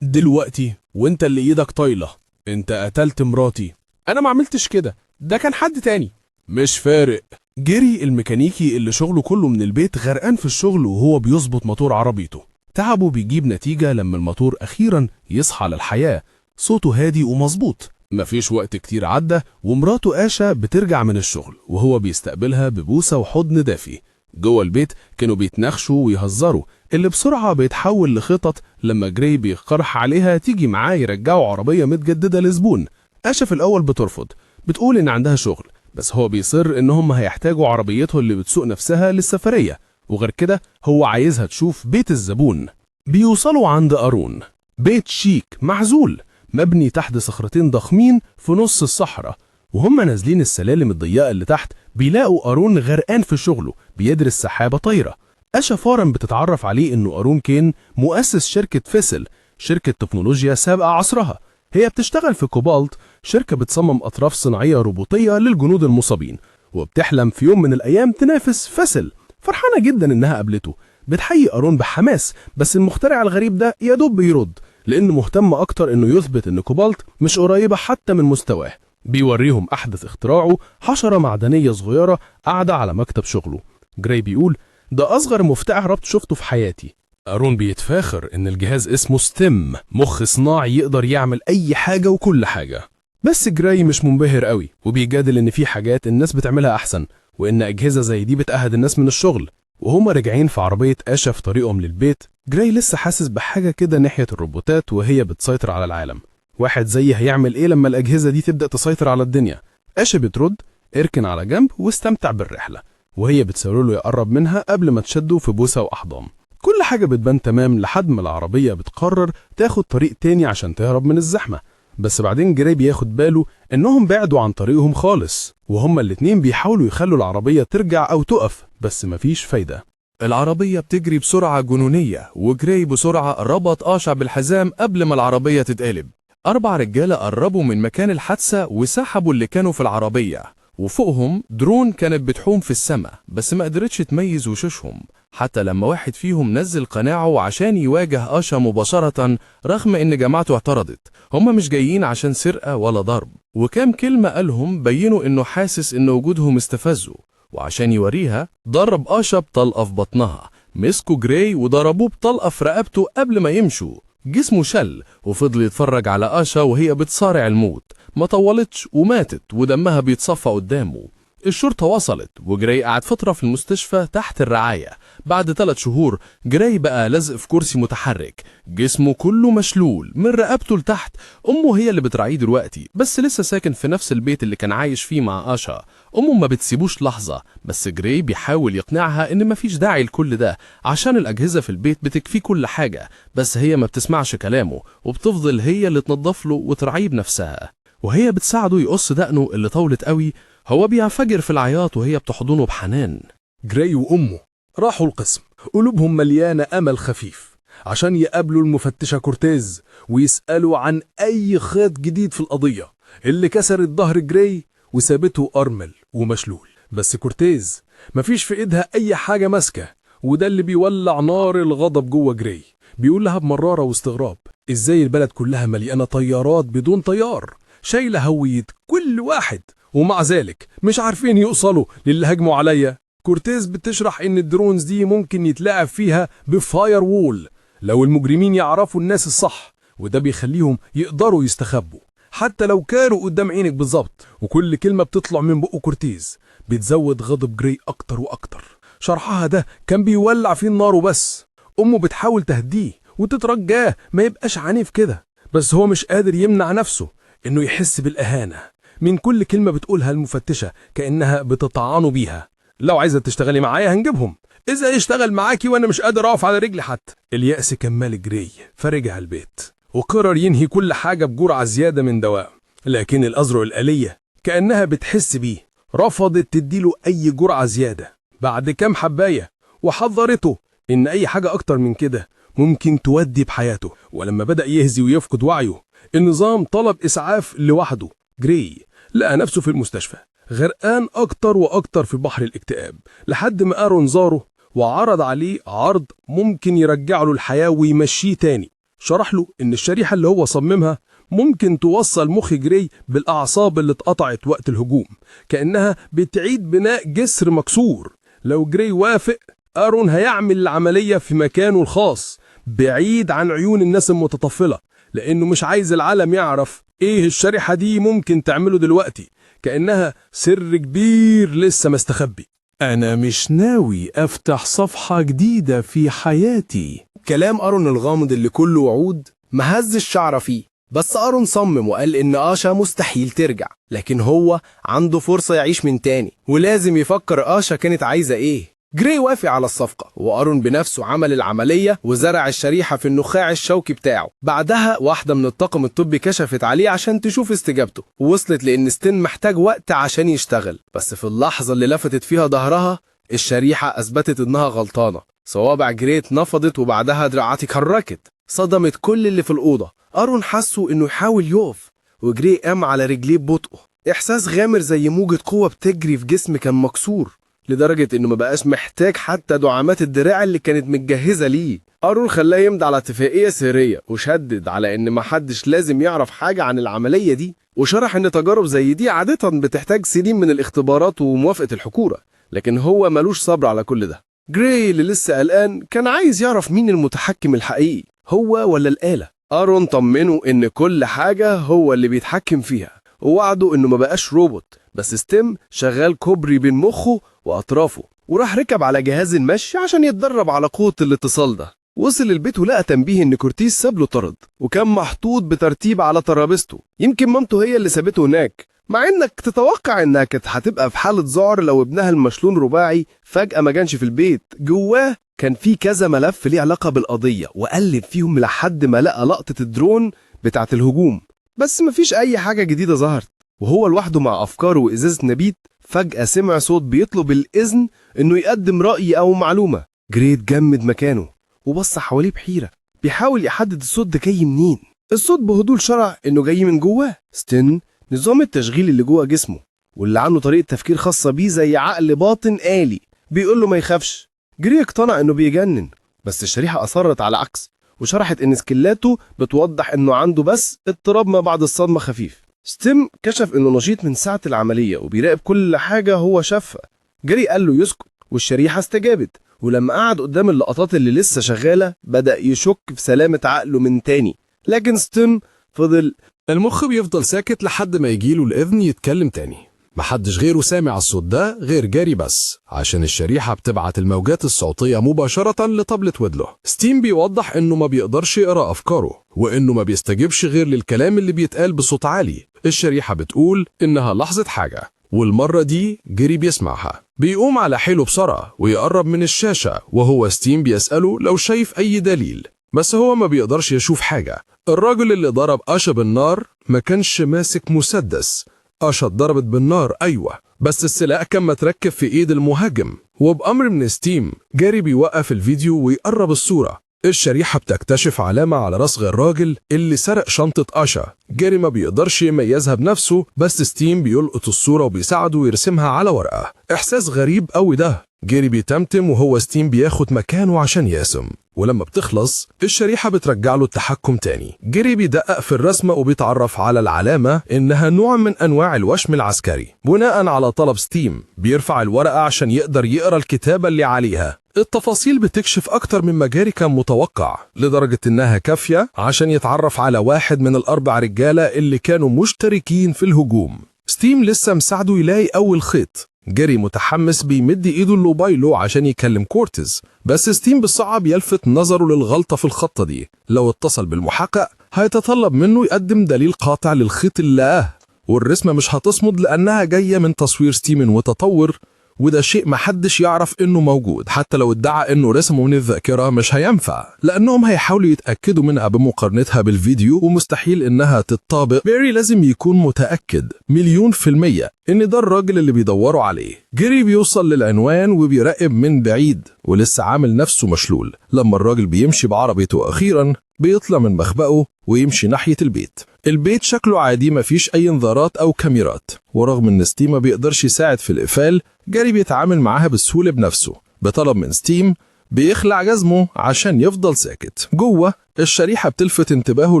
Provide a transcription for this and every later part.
دلوقتي وانت اللي ايدك طايلة، انت قتلت مراتي. انا ما عملتش كده، ده كان حد تاني. مش فارق. جيري الميكانيكي اللي شغله كله من البيت غرقان في الشغل وهو بيظبط موتور عربيته. تعبه بيجيب نتيجة لما الموتور أخيرا يصحى للحياة. صوته هادي ومظبوط. مفيش وقت كتير عدى ومراته آشا بترجع من الشغل وهو بيستقبلها ببوسة وحضن دافي. جوه البيت كانوا بيتناقشوا ويهزروا، اللي بسرعة بيتحول لخطط لما جراي بيقترح عليها تيجي معاه يرجعوا عربية متجددة لزبون. آشا في الأول بترفض، بتقول إن عندها شغل، بس هو بيصر إنهم هيحتاجوا عربيته اللي بتسوق نفسها للسفرية، وغير كده هو عايزها تشوف بيت الزبون. بيوصلوا عند أرون، بيت شيك معزول مبني تحت صخرتين ضخمين في نص الصحراء. وهم نازلين السلالم الضيقة اللي تحت بيلاقوا أرون غرقان في شغله بيدرس سحابة طايرة. آشا فورا بتتعرف عليه إنه أرون كان مؤسس شركة فيسل، شركة تكنولوجيا سابقة عصرها. هي بتشتغل في كوبالت، شركة بتصمم أطراف صناعية روبوتية للجنود المصابين، وبتحلم في يوم من الأيام تنافس فيسل. فرحانة جدا إنها قابلته، بتحيي أرون بحماس، بس المخترع الغريب ده يدوب بيرد لأنه مهتم أكتر إنه يثبت إن كوبالت مش قريبة حتى من مستواه. بيوريهم أحدث اختراعه، حشرة معدنية صغيرة قاعدة على مكتب شغله. جراي بيقول ده أصغر مفتاح ربط شفته في حياتي. أرون بيتفاخر إن الجهاز اسمه ستيم، مخ صناعي يقدر يعمل أي حاجة وكل حاجة. بس جراي مش منبهر قوي وبيجادل إن في حاجات الناس بتعملها أحسن، وإن أجهزة زي دي بتأهد الناس من الشغل. وهما راجعين في عربية آشا في طريقهم للبيت، جراي لسه حاسس بحاجة كده ناحية الروبوتات وهي بتسيطر على العالم. واحد زي هيعمل إيه لما الأجهزة دي تبدأ تسيطر على الدنيا؟ آشا بترد اركن على جنب واستمتع بالرحلة، وهي بتساوله له يقرب منها قبل ما تشده في بوسة وأحضان. كل حاجة بتبان تمام لحد ما العربية بتقرر تاخد طريق تاني عشان تهرب من الزحمة. بس بعدين جراي بياخد باله إنهم بعدوا عن طريقهم خالص، وهما الاتنين بيحاولوا يخلوا العربية ترجع أو تقف، بس مفيش فايدة. العربية بتجري بسرعة جنونية، وجراي بسرعة ربط آشا بالحزام قبل ما العربية تتقلب. 4 رجالة قربوا من مكان الحادثة وسحبوا اللي كانوا في العربية، وفوقهم درون كانت بتحوم في السماء بس ما قدرتش تميز وشوشهم، حتى لما واحد فيهم نزل قناعه عشان يواجه آشا مباشرة رغم ان جماعته اعترضت. هم مش جايين عشان سرقة ولا ضرب، وكام كلمة قالهم بينوا انه حاسس ان وجودهم استفزوا، وعشان يوريها ضرب آشا بطلقة في بطنها. مسكوا جراي وضربوه بطلقة في رقبته قبل ما يمشوا. جسمه شل وفضل يتفرج على آشا وهي بتصارع الموت، ما طولتش وماتت ودمها بيتصفى قدامه. الشرطة وصلت وجراي قعد فترة في المستشفى تحت الرعاية. بعد 3 شهور جراي بقى لازق في كرسي متحرك، جسمه كله مشلول من رقبته لتحت. أمه هي اللي بتراعيه دلوقتي، بس لسه ساكن في نفس البيت اللي كان عايش فيه مع آشا. أمه ما بتسيبوش لحظة، بس جراي بيحاول يقنعها إن مفيش داعي لكل ده عشان الأجهزة في البيت بتكفيه كل حاجة، بس هي ما بتسمعش كلامه وبتفضل هي اللي تنظف له وترعيه بنفسها. وهي بتساعده يقص دقنه اللي طولت قوي، هو بينفجر في العياط وهي بتحضنه بحنان. جراي وأمه راحوا القسم، قلوبهم مليانة أمل خفيف عشان يقابلوا المفتشة كورتيز ويسألوا عن أي خيط جديد في القضية اللي كسرت ظهر جراي وسابته أرمل ومشلول. بس كورتيز مفيش في إيدها أي حاجة ماسكة، وده اللي بيولع نار الغضب جوه جراي. بيقول لها بمرارة واستغراب إزاي البلد كلها مليانة طيارات بدون طيار شايلة هوية كل واحد، ومع ذلك مش عارفين يوصلوا للي هجموا عليا. كورتيز بتشرح إن الدرونز دي ممكن يتلاعب فيها بفاير وول لو المجرمين يعرفوا الناس الصح، وده بيخليهم يقدروا يستخبوا حتى لو كانوا قدام عينك بالظبط. وكل كلمة بتطلع من بقه كورتيز بتزود غضب جراي أكتر وأكتر. شرحها ده كان بيولع فيه النار وبس. أمه بتحاول تهديه وتترجاه ما يبقاش عنيف كده، بس هو مش قادر يمنع نفسه إنه يحس بالإهانة من كل كلمة بتقولها المفتشة، كأنها بتطعنه بيها. لو عايزة تشتغلي معايا هنجيبهم، إذا يشتغل معاكي وأنا مش قادر أقف على رجلي حتى. اليأس كمال جراي فرجع البيت وقرر ينهي كل حاجة بجرعة زيادة من دواء، لكن الأزرق الآلية كأنها بتحس بيه رفضت تديله أي جرعة زيادة بعد كام حباية، وحذرته إن أي حاجة أكتر من كده ممكن تودي بحياته. ولما بدأ يهزي ويفقد وعيه النظام طلب إسعاف لوحده. جراي لقى نفسه في المستشفى غرقان أكتر وأكتر في بحر الاكتئاب، لحد ما أرون زاره وعرض عليه عرض ممكن يرجع له الحياة ويمشيه تاني. شرح له إن الشريحة اللي هو صممها ممكن توصل مخ جراي بالأعصاب اللي اتقطعت وقت الهجوم، كأنها بتعيد بناء جسر مكسور. لو جراي وافق، آرون هيعمل العملية في مكانه الخاص بعيد عن عيون الناس المتطفلة، لأنه مش عايز العالم يعرف إيه الشريحة دي ممكن تعمله دلوقتي، كأنها سر كبير لسه مستخبي. أنا مش ناوي أفتح صفحة جديدة في حياتي. كلام آرون الغامض اللي كله وعود ما هزش شعره فيه، بس آرون صمم وقال إن آشا مستحيل ترجع، لكن هو عنده فرصة يعيش من تاني ولازم يفكر آشا كانت عايزة إيه. جراي وافق على الصفقة، وآرون بنفسه عمل العملية وزرع الشريحة في النخاع الشوكي بتاعه. بعدها واحدة من الطاقم الطبي كشفت عليه عشان تشوف استجابته، ووصلت لأن ستين محتاج وقت عشان يشتغل. بس في اللحظة اللي لفتت فيها ظهرها، الشريحة أثبتت إنها غلطانة. صوابع جراي اتنفضت وبعدها دراعاتي اتحركت، صدمت كل اللي في الأوضة. آرون حسوا إنه يحاول يقف، وجراي قام على رجليه ببطء. إحساس غامر زي موجة قوة بتجري في جسم كان مكسور، لدرجة إنه ما بقاش محتاج حتى دعامات الدراع اللي كانت متجهزة ليه. آرون خلاه يمضي على اتفاقية سرية، وشدد على إن محدش لازم يعرف حاجة عن العملية دي، وشرح إن تجارب زي دي عادة بتحتاج سنين من الاختبارات وموافقة الحكومة، لكن هو ملوش صبر على كل ده. جراي اللي لسه قلقان كان عايز يعرف مين المتحكم الحقيقي، هو ولا الآلة. آرون طمنه إن كل حاجة هو اللي بيتحكم فيها، ووعده إنه ما بقاش روبوت، بس ستيم شغال كوبري بين مخه وأطرافه. وراح ركب على جهاز المشي عشان يتدرب على قوة الاتصال ده. وصل البيت ولقى تنبيه إن كورتيز ساب له طرد، وكان محطوط بترتيب على ترابيزته. يمكن مامته هي اللي سابته هناك، مع إنك تتوقع إنها كانت هتبقى في حالة ذعر لو ابنها المشلول رباعي فجأة ما كانش في البيت. جواه كان في كذا ملف ليه علاقة بالقضية، وقلب فيهم لحد ما لقى لقطة الدرون بتاعة الهجوم، بس مفيش أي حاجة جديدة ظهرت. وهو لوحده مع أفكاره وإزازة نبيت، فجأة سمع صوت بيطلب الإذن إنه يقدم رأي أو معلومة. جراي اتجمد مكانه وبص حواليه بحيرة، بيحاول يحدد الصوت ده جاي منين. الصوت بهدوء شرع إنه جاي من جواه. ستين نظام التشغيل اللي جوه جسمه، واللي عنده طريقة تفكير خاصة بيه زي عقل باطن آلي بيقول له ما يخافش. جراي اقتنع إنه بيجنن، بس الشريحة أصرت على عكس، وشرحت إن سكيلاته بتوضح إنه عنده بس اضطراب ما بعد الصدمة خفيف. ستيم كشف إنه نشيط من ساعة العملية وبيراقب كل حاجة هو شافها. جراي قال له يسكت، والشريحة استجابت. ولما قعد قدام اللقطات اللي لسه شغالة، بدأ يشك في سلامة عقله من تاني، لكن ستيم فضل. المخ بيفضل ساكت لحد ما يجيله الإذن يتكلم تاني. محدش غيره سامع الصوت ده غير جاري بس، عشان الشريحة بتبعت الموجات الصوتية مباشرة لطبلة ودله. ستيم بيوضح إنه ما بيقدرش يقرأ أفكاره، وإنه ما بيستجيبش غير للكلام اللي بيتقال بصوت عالي. الشريحة بتقول إنها لحظة حاجة، والمرة دي جاري بيسمعها. بيقوم على حيله بسرعة ويقرب من الشاشة، وهو ستيم بيسأله لو شايف أي دليل، بس هو ما بيقدرش يشوف حاجة. الراجل اللي ضرب آشا بالنار ما كانش ماسك مسدس. آشا اتضربت بالنار أيوة، بس السلاح كان متركب في إيد المهاجم. وبأمر من ستيم، جاري بيوقف الفيديو ويقرب الصورة. الشريحة بتكتشف علامة على رصغ الراجل اللي سرق شنطة آشا. جاري ما بيقدرش يميزها بنفسه، بس ستيم بيلقط الصورة وبيساعده يرسمها على ورقة. إحساس غريب قوي ده. جاري بيتمتم وهو ستيم بياخد مكانه عشان يقسم، ولما بتخلص الشريحة بترجع له التحكم تاني. جاري بيدقق في الرسمة وبيتعرف على العلامة إنها نوع من أنواع الوشم العسكري. بناء على طلب ستيم، بيرفع الورقة عشان يقدر يقرأ الكتابة اللي عليها. التفاصيل بتكشف أكتر مما جاري كان متوقع، لدرجة إنها كافية عشان يتعرف على واحد من الأربع رجالة اللي كانوا مشتركين في الهجوم. ستيم لسه مساعده يلاقي أول خيط. جاري متحمس بيمد إيده لموبايله عشان يكلم كورتيز، بس ستيم بالصعب يلفت نظره للغلطة في الخطة دي. لو اتصل بالمحقق هيتطلب منه يقدم دليل قاطع للخيط اللي لقاه، والرسمة مش هتصمد لأنها جاية من تصوير ستيم وتطور، وده شيء محدش يعرف إنه موجود. حتى لو ادعى إنه رسمه من الذاكرة مش هينفع، لأنهم هيحاولوا يتأكدوا منها بمقارنتها بالفيديو، ومستحيل إنها تتطابق. بيري لازم يكون متأكد 100% إن ده الراجل اللي بيدوروا عليه. جاري بيوصل للعنوان وبيراقب من بعيد ولسه عامل نفسه مشلول. لما الراجل بيمشي بعربيته أخيرا، بيطلع من مخبأه ويمشي ناحية البيت. البيت شكله عادي، مفيش أي انذارات أو كاميرات، ورغم إن ستيم ما بيقدرش يساعد في الإقفال، جاري بيتعامل معاها بسهولة بنفسه. بطلب من ستيم بيخلع جزمه عشان يفضل ساكت. جوه الشريحة بتلفت انتباهه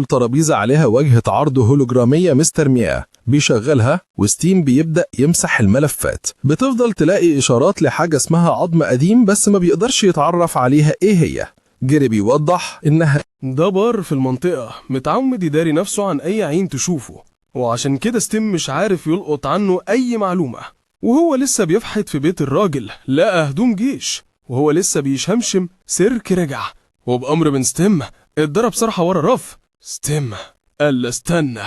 لترابيزة عليها واجهة عرض هولوجرامية مستر مياه، بيشغلها وستيم بيبدأ يمسح الملفات. بتفضل تلاقي إشارات لحاجة اسمها عظم قديم بس ما بيقدرش يتعرف عليها إيه هي. جيري بيوضح إنها ده بار في المنطقة متعمد يداري نفسه عن أي عين تشوفه، وعشان كده ستيم مش عارف يلقط عنه أي معلومة. وهو لسه بيفحت في بيت الراجل لقى هدوم جيش، وهو لسه بيشمشم سيرك رجع، وبأمر من ستيم اتضرب صرحة ورا رف. ستيم قال استنى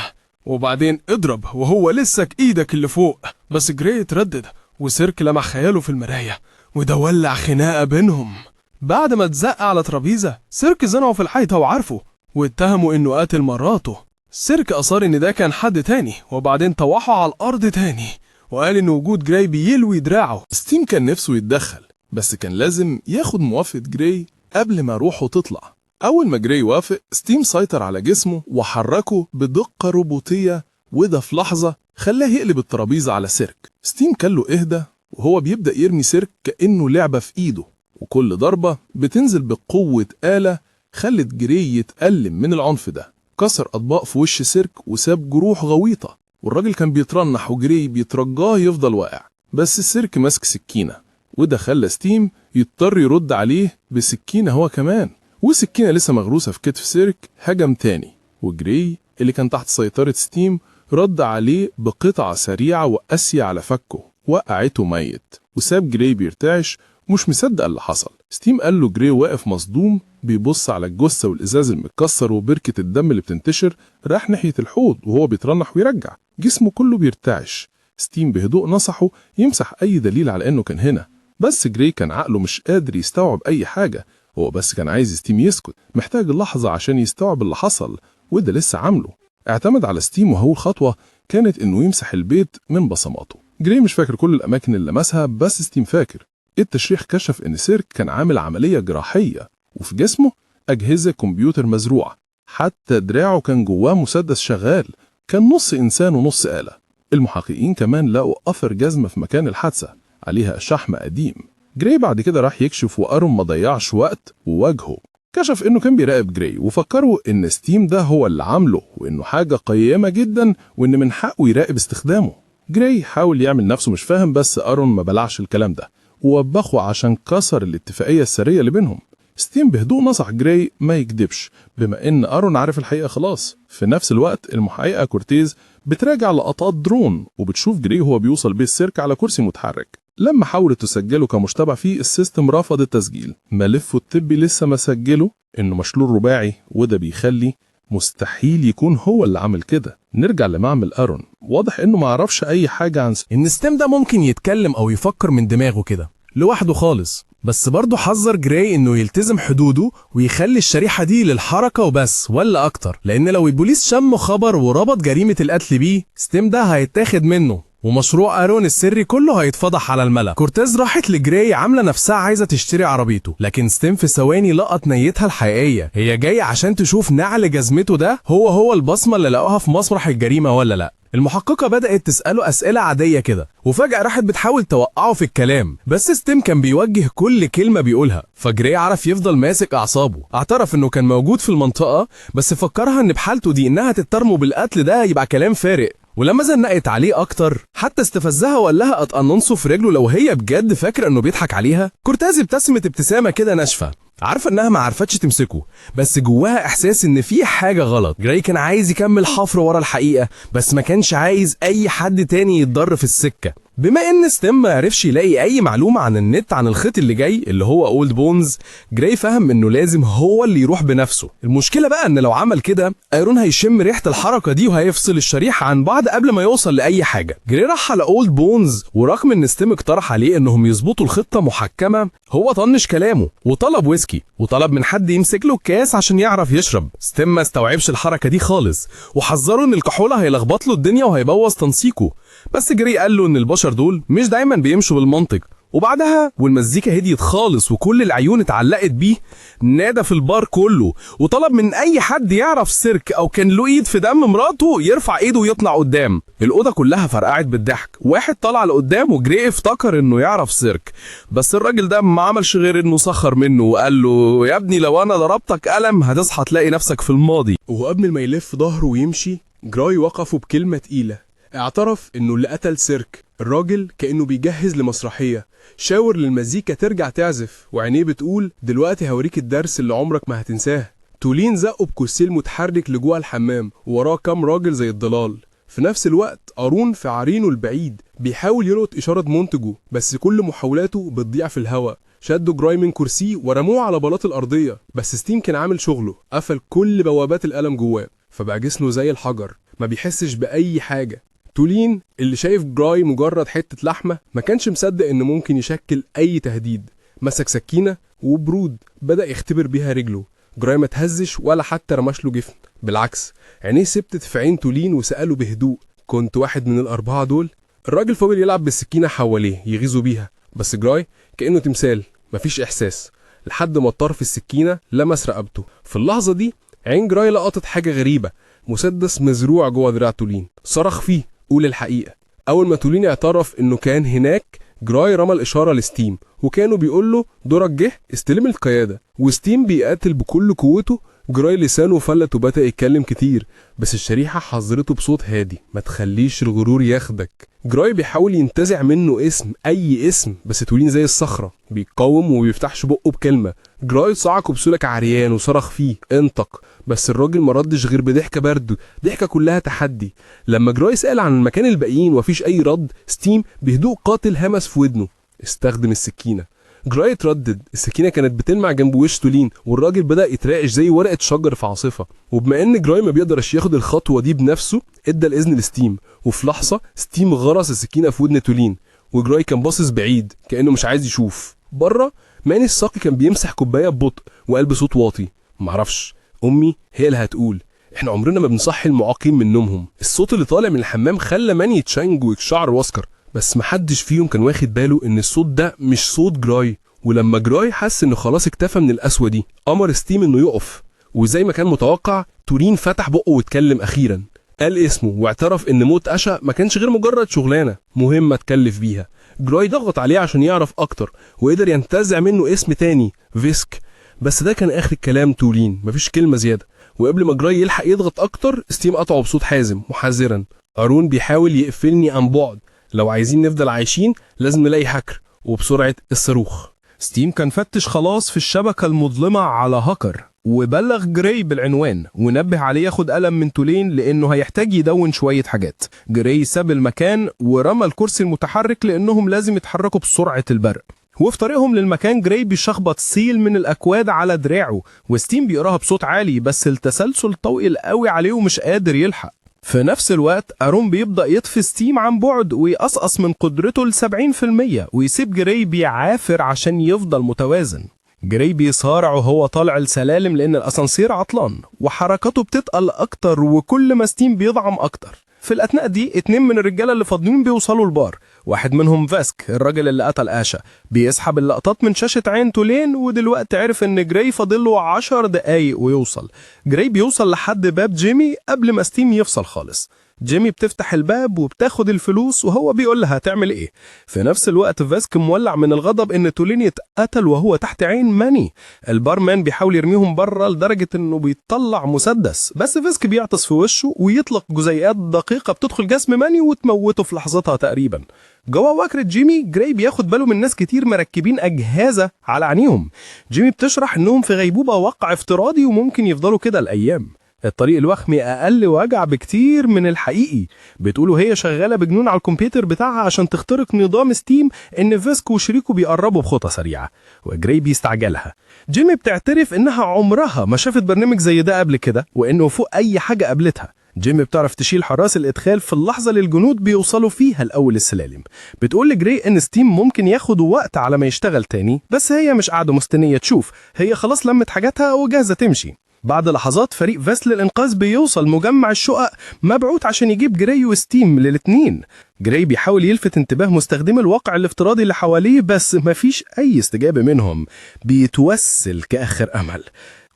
وبعدين اضرب وهو لسه ايدك اللي فوق. بس جراي اتردد وسيرك لمع خياله في المراية، وده ولع خناقة بينهم. بعد ما اتزق على ترابيزة، سيرك زنعه في الحيطة وعارفه، واتهموا انه قاتل مراته. سيرك اصر ان ده كان حد تاني، وبعدين طوحه على الارض تاني وقال ان وجود جراي بيلوي دراعه. ستيم كان نفسه يتدخل بس كان لازم ياخد موافقة جراي قبل ما روحه تطلع. أول ما جراي وافق، ستيم سيطر على جسمه وحركه بدقة روبوتية، وده في لحظة خلاه يقلب الترابيزة على سيرك. ستيم كان له اهدى وهو بيبدأ يرمي سيرك كأنه لعبة في إيده، وكل ضربة بتنزل بقوة آلة خلت جراي يتألم من العنف ده. كسر أطباق في وش سيرك وساب جروح غويطة، والراجل كان بيترنح وجراي بيترجاه يفضل واقع، بس السيرك ماسك سكينة، وده خلى ستيم يضطر يرد عليه بسكينة هو كمان. وسكينة لسه مغروسة في كتف سيرك هجم تاني، وجراي اللي كان تحت سيطرة ستيم رد عليه بقطعة سريعة وقاسية على فكه، وقعته ميت، وساب جراي بيرتعش ومش مصدق اللي حصل. ستيم قال له جراي واقف مصدوم بيبص على الجثة والإزاز المتكسر وبركة الدم اللي بتنتشر، راح ناحية الحوض وهو بيترنح ويرجع، جسمه كله بيرتعش. ستيم بهدوء نصحه يمسح أي دليل على إنه كان هنا، بس جراي كان عقله مش قادر يستوعب أي حاجة، هو بس كان عايز ستيم يسكت، محتاج اللحظة عشان يستوعب اللي حصل، وده لسه عامله. اعتمد على ستيم وأول خطوة كانت إنه يمسح البيت من بصماته. جراي مش فاكر كل الأماكن اللي لمسها، بس ستيم فاكر. التشريح كشف إن سيرك كان عامل عملية جراحية، وفي جسمه أجهزة كمبيوتر مزروعة، حتى دراعه كان جواه مسدس شغال، كان نص إنسان ونص آلة. المحققين كمان لقوا أثر جزمة في مكان الحادثة عليها شحم قديم. جراي بعد كده راح يكشف، وأرون ما ضيعش وقت وواجهه. كشف إنه كان بيراقب جراي، وفكروا إن ستيم ده هو اللي عامله، وإنه حاجة قيمة جدا، وإن من حقه يراقب استخدامه. جراي حاول يعمل نفسه مش فاهم، بس أرون ما بلعش الكلام ده ووبخه عشان كسر الاتفاقية السرية اللي بينهم. ستيم بهدوء نصح جراي ما يكدبش بما إن أرون عارف الحقيقة خلاص. في نفس الوقت المحققة كورتيز بتراجع لقطات درون، وبتشوف جراي هو بيوصل بيه السيرك على كرسي متحرك. لما حاولت تسجله كمشتبه فيه، السيستم رفض التسجيل. ملفه الطبي لسه مسجله إنه مشلول رباعي، وده بيخلي مستحيل يكون هو اللي عمل كده. نرجع لمعمل أرون، واضح إنه معرفش أي حاجة عن إن ستيم ده ممكن يتكلم أو يفكر من دماغه كده لوحده خالص، بس برضه حذر جراي إنه يلتزم حدوده ويخلي الشريحة دي للحركة وبس ولا أكتر، لأن لو البوليس شم خبر وربط جريمة القتل بيه، ستيم ده هيتاخد منه، ومشروع أرون السري كله هيتفضح على الملأ. كورتيز راحت لجراي عاملة نفسها عايزة تشتري عربيته، لكن ستيم في ثواني لقط نيتها الحقيقية، هي جاية عشان تشوف نعل جزمته ده هو البصمة اللي لقوها في مسرح الجريمة ولا لا. المحققة بدأت تسأله أسئلة عادية كده، وفجأة راحت بتحاول توقعه في الكلام، بس ستيم كان بيوجه كل كلمة بيقولها، فجراي عرف يفضل ماسك أعصابه. اعترف إنه كان موجود في المنطقة، بس فكرها إن بحالته دي إنها تترمه بالقتل ده يبقى كلام فارغ. ولما زنقت عليه اكتر حتى استفزها وقال لها اتقننصه في رجله لو هي بجد فاكره انه بيضحك عليها. كورتيز ابتسمت ابتسامه كده ناشفه، عارفه انها ما عرفتش تمسكه، بس جواها احساس ان في حاجه غلط. جراي كان عايز يكمل حفر ورا الحقيقه، بس ما كانش عايز اي حد تاني يتضر في السكه. بما ان ستيم ما عرفش يلاقي اي معلومه عن النت عن الخيط اللي جاي اللي هو اولد بونز، جراي فهم انه لازم هو اللي يروح بنفسه. المشكله بقى ان لو عمل كده ايرون هيشم ريحه الحركه دي وهيفصل الشريحه عن بعض قبل ما يوصل لاي حاجه. جراي راح على اولد بونز، ورغم ان ستيم اقترح عليه انهم يظبطوا الخطه محكمه، هو طنش كلامه وطلب ويسكي، وطلب من حد يمسك له كاس عشان يعرف يشرب. ستيم ما استوعبش الحركه دي خالص، وحذره ان الكحوله هيلخبط له الدنيا وهيبوظ تنسيقه. بس جراي قال له ان البشر دول مش دايما بيمشوا بالمنطق، وبعدها والمزيكا هديت خالص وكل العيون اتعلقت بيه، نادى في البار كله وطلب من اي حد يعرف سيرك او كان له ايد في دم مراته يرفع ايده ويطلع قدام. الاوضه كلها فرقعت بالضحك. واحد طلع لقدام وجري افتكر انه يعرف سيرك، بس الراجل ده ما عملش غير انه سخر منه وقال له يا ابني لو انا ضربتك قلم هتصحى تلاقي نفسك في الماضي. وقبل ما يلف ظهره ويمشي جراي وقفه بكلمة تقيلة. اعترف انه اللي قتل سيرك. الراجل كأنه بيجهز لمسرحية، شاور للمزيكا ترجع تعزف وعينيه بتقول دلوقتي هوريك الدرس اللي عمرك ما هتنساه. تولين زقه بكرسي متحرك لجوه الحمام ووراه كام راجل زي الضلال. في نفس الوقت أرون في عرينه البعيد بيحاول يلقط إشارة منتجه، بس كل محاولاته بتضيع في الهواء. شدوا جراي من كرسيه ورموه على بلاط الأرضية، بس ستيم كان عامل شغله، قفل كل بوابات الألم جواه، فبقى جسمه زي الحجر ما بيحسش بأي حاجة. تولين اللي شايف جراي مجرد حتة لحمة ما كانش مصدق إنه ممكن يشكل أي تهديد. مسك سكينة وبرود بدأ يختبر بيها رجله. جراي ما تهزش ولا حتى رمش له جفن، بالعكس عينيه ثبتت في عين تولين وسأله بهدوء كنت واحد من الأربعة دول؟ الراجل فضل يلعب بالسكينة حواليه يغيظه بيها، بس جراي كأنه تمثال مفيش إحساس، لحد ما طرف السكينة لمس رقبته. في اللحظة دي عين جراي لقطت حاجة غريبة، مسدس مزروع جوه دراع تولين. صرخ فيه قول الحقيقة. أول ما تولين اعترف إنه كان هناك جراي رمى الإشارة لستيم وكانوا بيقول له دورك جه استلم القيادة، وستيم بيقاتل بكل قوته. جراي لسانه فلت وبدأ يتكلم كتير، بس الشريحة حذرته بصوت هادي ما تخليش الغرور ياخدك. جراي بيحاول ينتزع منه اسم، أي اسم، بس تولين زي الصخرة بيقاوم وبيفتحش بقه بكلمة. جراي صعقه بسلك عريان وصرخ فيه انطق، بس الراجل ما ردش غير بضحكة برد، ضحكة كلها تحدي. لما جراي سأل عن مكان الباقيين ومفيش أي رد، ستيم بهدوء قاتل همس في ودنه استخدم السكينة. جراي اتردد، السكينة كانت بتلمع جنب وش تولين والراجل بدأ يتراقش زي ورقة شجر في عاصفة. وبما ان جراي ما بيقدرش ياخد الخطوة دي بنفسه ادى الإذن لستيم، وفي لحظة ستيم غرس السكينة في ودن تولين وجراي كان باصص بعيد كأنه مش عايز يشوف. بره ماني الساقي كان بيمسح كوباية ببطء وقال بصوت واطي معرفش أمي هي اللي هتقول، احنا عمرنا ما بنصحي المعاقين من نومهم. الصوت اللي طالع من الحمام خلى ماني يتشنج ويتشعر واسكر، بس محدش فيهم كان واخد باله ان الصوت ده مش صوت جراي. ولما جراي حس انه خلاص اكتفى من القسوة دي امر ستيم انه يقف، وزي ما كان متوقع تولين فتح بقه واتكلم اخيرا. قال اسمه واعترف ان موت أشا ما كانش غير مجرد شغلانة مهمة اتكلف بيها. جراي ضغط عليه عشان يعرف اكتر وقدر ينتزع منه اسم تاني فيسك، بس ده كان اخر الكلام تولين مفيش كلمة زيادة. وقبل ما جراي يلحق يضغط اكتر ستيم قطعه بصوت حازم محذرا أرون بيحاول يقفلني عن بعد، لو عايزين نفضل عايشين لازم نلاقي هاكر وبسرعة الصاروخ. ستيم كان فتش خلاص في الشبكة المظلمة على هاكر وبلغ جراي بالعنوان ونبه عليه ياخد قلم من تولين لأنه هيحتاج يدون شوية حاجات. جراي ساب المكان ورمى الكرسي المتحرك لأنهم لازم يتحركوا بسرعة البرق. وفي طريقهم للمكان جراي بيشخبط سيل من الأكواد على دراعه وستيم بيقراها بصوت عالي، بس التسلسل طويل قوي عليه ومش قادر يلحق. في نفس الوقت أرون بيبدأ يطفي ستيم عن بعد ويقصقص من قدرته ل70% ويسيب جراي بيعافر عشان يفضل متوازن. جراي بيصارع وهو طالع السلالم لأن الأسانسير عطلان وحركاته بتتقل أكتر وكل ما ستيم بيضعم أكتر. في الأثناء دي 2 من الرجالة اللي فاضلين بيوصلوا البار، واحد منهم فاسك الراجل اللي قتل آشا بيسحب اللقطات من شاشة عين تولين، ودلوقتي عرف ان جراي فاضله 10 دقايق ويوصل. جراي بيوصل لحد باب جيمي قبل ما ستيم يفصل خالص. جيمي بتفتح الباب وبتاخد الفلوس وهو بيقول لها هتعمل ايه. في نفس الوقت فاسك مولع من الغضب ان تولين يتقتل وهو تحت عين ماني. البارمان بيحاول يرميهم بره لدرجة انه بيطلع مسدس، بس فاسك بيعطس في وشه ويطلق جزيئات دقيقة بتدخل جسم ماني وتموته في لحظتها تقريبا. جوه وكرة جيمي جراي بياخد باله من ناس كتير مركبين أجهزة على عينيهم. جيمي بتشرح انهم في غيبوبة واقع افتراضي وممكن يفضلوا كده الأيام. الطريق الوهمي أقل وجع بكتير من الحقيقي. بتقولوا هي شغالة بجنون على الكمبيوتر بتاعها عشان تخترق نظام ستيم إن فاسك وشريكه بيقربوا بخطة سريعة وجراي بيستعجلها. جيمي بتعترف إنها عمرها ما شافت برنامج زي ده قبل كده وإنه فوق أي حاجة قبلتها. جيمي بتعرف تشيل حراس الإدخال في اللحظة اللي الجنود بيوصلوا فيها الأول السلالم. بتقول لجراي إن ستيم ممكن ياخد وقت على ما يشتغل تاني، بس هي مش قاعدة مستنية تشوف، هي خلاص لمت حاجاتها وجاهزة تمشي. بعد لحظات فريق فيس للإنقاذ بيوصل مجمع الشقق مبعوث عشان يجيب جراي وستيم للاتنين. جراي بيحاول يلفت انتباه مستخدمي الواقع الافتراضي اللي حواليه بس مفيش أي استجابة منهم، بيتوسل كآخر أمل.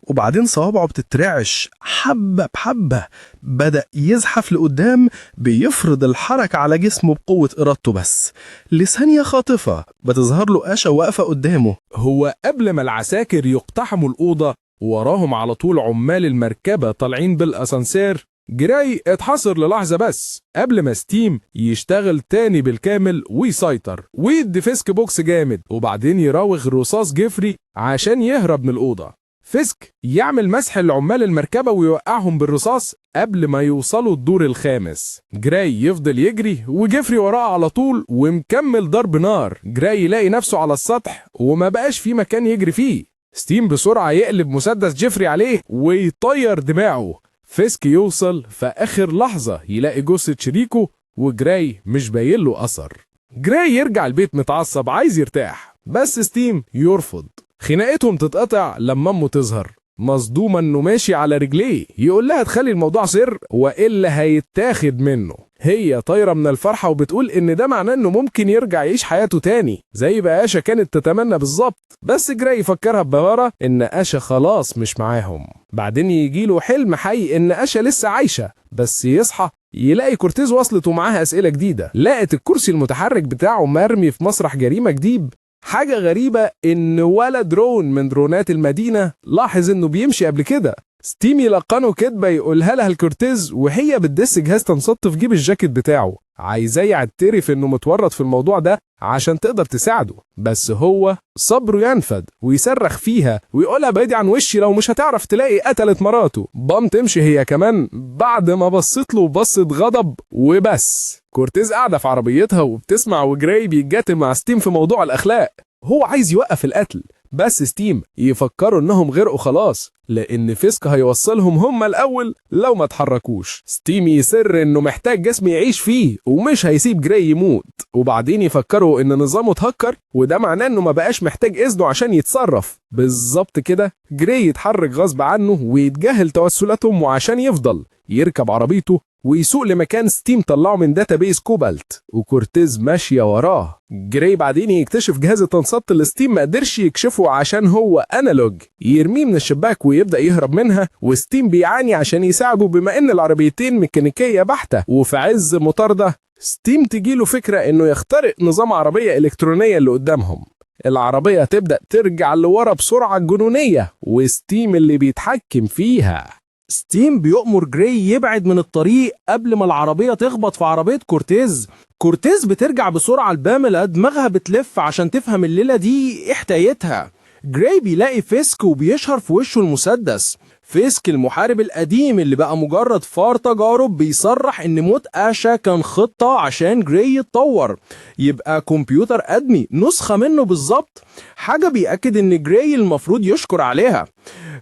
وبعدين صوابعه بتترعش حبة بحبة، بدأ يزحف لقدام بيفرض الحركة على جسمه بقوة إرادته، بس لثانية خاطفة بتظهر له آشا واقفة قدامه. هو قبل ما العساكر يقتحموا الأوضة وراهم على طول عمال المركبة طالعين بالأسانسير، جراي اتحصر للحظة بس قبل ما ستيم يشتغل تاني بالكامل ويسيطر ويدي فيسك بوكس جامد، وبعدين يراوغ رصاص جيفري عشان يهرب من الأوضة. فيسك يعمل مسح لعمال المركبة ويوقعهم بالرصاص قبل ما يوصلوا الدور الخامس. جراي يفضل يجري وجيفري وراه على طول ومكمل ضرب نار. جراي يلاقي نفسه على السطح وما بقاش في مكان يجري فيه. ستيم بسرعة يقلب مسدس جيفري عليه ويطير دماغه. فيسك يوصل في آخر لحظة يلاقي جثة شريكه وجراي مش باين له أثر. جراي يرجع البيت متعصب عايز يرتاح، بس ستيم يرفض. خناقتهم تتقطع لما امه تظهر مصدومة انه ماشي على رجليه، يقول لها تخلي الموضوع سر وإلا هيتاخد منه. هي طايرة من الفرحة وبتقول ان ده معناه انه ممكن يرجع يعيش حياته تاني زي ما آشا كانت تتمنى بالظبط. بس جراي يفكرها ببهارة ان آشا خلاص مش معاهم. بعدين يجيله حلم حي ان آشا لسه عايشة، بس يصحى يلاقي كورتيز وصلت ومعاها أسئلة جديدة. لقت الكرسي المتحرك بتاعه مرمي في مسرح جريمة جديد. حاجة غريبة إن ولا درون من درونات المدينة لاحظ إنه بيمشي قبل كده. ستيم يلقنه كدبة يقولها لها الكورتيز وهي بتدس جهاز تنصت في جيب الجاكيت بتاعه، عايزاه يعترف إنه متورط في الموضوع ده عشان تقدر تساعده، بس هو صبره ينفد ويصرخ فيها ويقولها بعيدي عن وشي لو مش هتعرف تلاقي قتلت مراته. بام تمشي هي كمان بعد ما بصت له بصة غضب وبس. كورتيز قاعدة في عربيتها وبتسمع وجراي بيتجاتل مع ستيم في موضوع الأخلاق. هو عايز يوقف القتل بس ستيم يفكروا انهم غرقوا خلاص لان فيسك هيوصلهم هم الاول لو ما اتحركوش. ستيم يسر انه محتاج جسم يعيش فيه ومش هيسيب جراي يموت، وبعدين يفكروا ان نظامه اتهكر وده معناه انه ما بقاش محتاج اذنه عشان يتصرف. بالظبط كده جراي يتحرك غصب عنه ويتجاهل توسلاتهم وعشان يفضل يركب عربيته ويسوق لمكان ستيم طلعه من داتابيس كوبالت وكورتيز ماشية وراه. جراي بعدين يكتشف جهاز التنصت اللي ستيم ما قدرش يكشفه عشان هو انالوج، يرميه من الشباك ويبدأ يهرب منها، وستيم بيعاني عشان يساعده بما ان العربيتين ميكانيكية بحتة. وفي عز مطاردة ستيم تجيله فكرة انه يخترق نظام عربية الكترونية اللي قدامهم. العربية تبدأ ترجع لورا بسرعة جنونية وستيم اللي بيتحكم فيها. ستيم بيؤمر جراي يبعد من الطريق قبل ما العربية تخبط في عربية كورتيز. كورتيز بترجع بسرعة الباملة دماغها بتلف عشان تفهم الليلة دي ايه حكايتها. جراي بيلاقي فيسك وبيشهر في وشه المسدس. فيسك المحارب القديم اللي بقى مجرد فار تجارب بيصرح ان موت آشا كان خطة عشان جراي يتطور يبقى كمبيوتر ادمي نسخة منه بالظبط، حاجة بيأكد ان جراي المفروض يشكر عليها.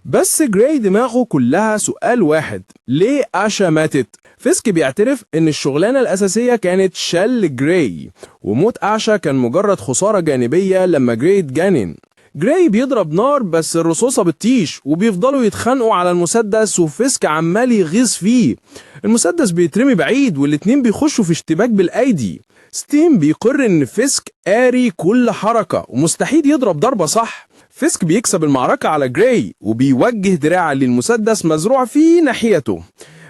بس جراي دماغه كلها سؤال واحد، ليه آشا ماتت؟ فيسك بيعترف ان الشغلانة الاساسية كانت شل جراي وموت آشا كان مجرد خسارة جانبية لما جراي اتجنن. جراي بيضرب نار بس الرصاصة بتطيش وبيفضلوا يتخانقوا على المسدس وفيسك عمال يغيظ فيه. المسدس بيترمي بعيد والاتنين بيخشوا في اشتباك بالايدي. ستيم بيقر ان فيسك قاري كل حركة ومستحيل يضرب ضربة صح. فيسك بيكسب المعركة على جراي وبيوجه دراع للمسدس مزروع فيه ناحيته.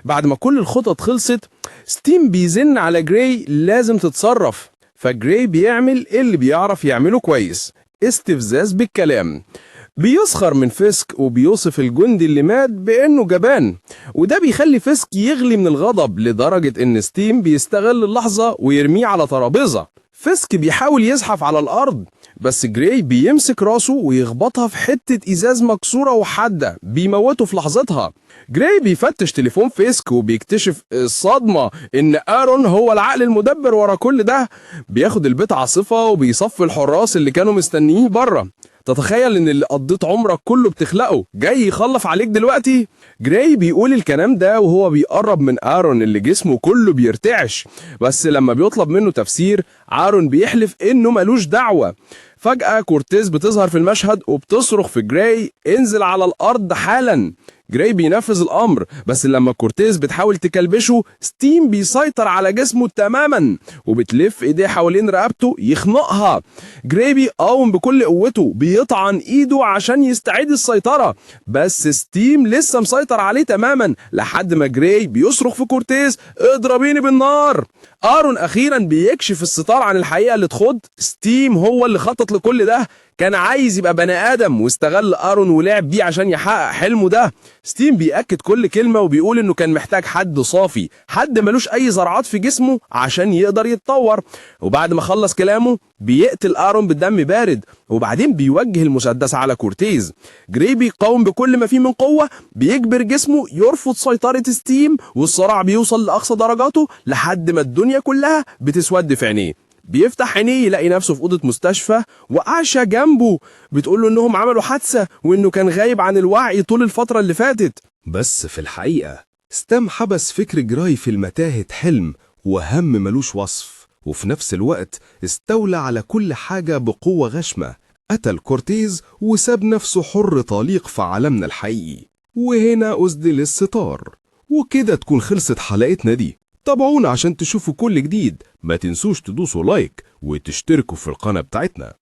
بعد ما كل الخطط خلصت ستيم بيزن على جراي لازم تتصرف، فجراي بيعمل اللي بيعرف يعمله كويس، استفزاز بالكلام. بيسخر من فيسك وبيوصف الجندي اللي مات بانه جبان، وده بيخلي فيسك يغلي من الغضب لدرجة ان ستيم بيستغل اللحظة ويرميه على ترابيزة. فيسك بيحاول يزحف على الارض بس جراي بيمسك راسه ويخبطها في حتة ازاز مكسورة وحادة بيموته في لحظتها. جراي بيفتش تليفون فيسك وبيكتشف الصدمة ان آرون هو العقل المدبر ورا كل ده. بياخد البيت عاصفة وبيصفي الحراس اللي كانوا مستنيين بره. تتخيل ان اللي قضيت عمرك كله بتخلقه جاي يخلف عليك دلوقتي؟ جراي بيقول الكلام ده وهو بيقرب من آرون اللي جسمه كله بيرتعش، بس لما بيطلب منه تفسير آرون بيحلف انه ملوش دعوة. فجأة كورتيز بتظهر في المشهد وبتصرخ في جراي انزل على الارض حالا. جراي بينفذ الأمر، بس لما كورتيز بتحاول تكلبشه ستيم بيسيطر على جسمه تماما وبتلف ايديه حوالين رقبته يخنقها. جراي بيقاوم بكل قوته، بيطعن ايده عشان يستعيد السيطرة، بس ستيم لسه مسيطر عليه تماما لحد ما جراي بيصرخ في كورتيز اضربيني بالنار. آرون أخيرا بيكشف الستار عن الحقيقة اللي تخض. ستيم هو اللي خطط لكل ده، كان عايز يبقى بني آدم واستغل آرون ولعب بيه عشان يحقق حلمه ده. ستيم بيأكد كل كلمة وبيقول إنه كان محتاج حد صافي، حد ملوش أي زرعات في جسمه عشان يقدر يتطور. وبعد ما خلص كلامه بيقتل آرون بالدم بارد، وبعدين بيوجه المسدس على كورتيز. جراي بيقاوم بكل ما فيه من قوة، بيجبر جسمه يرفض سيطرة ستيم، والصراع بيوصل لأقصى درجاته لحد ما الدنيا كلها بتسود في عينيه. بيفتح عينيه يلاقي نفسه في أوضة مستشفى، وآشا جنبه بتقول له إنهم عملوا حادثة وإنه كان غايب عن الوعي طول الفترة اللي فاتت. بس في الحقيقة ستام حبس فكر جراي في المتاهة حلم وهم ملوش وصف، وفي نفس الوقت استولى على كل حاجة بقوة غشمة. قتل كورتيز وساب نفسه حر طليق في عالمنا الحقيقي. وهنا أسدل الستار. وكده تكون خلصت حلقتنا دي. تابعونا عشان تشوفوا كل جديد، ما تنسوش تدوسوا لايك وتشتركوا في القناة بتاعتنا.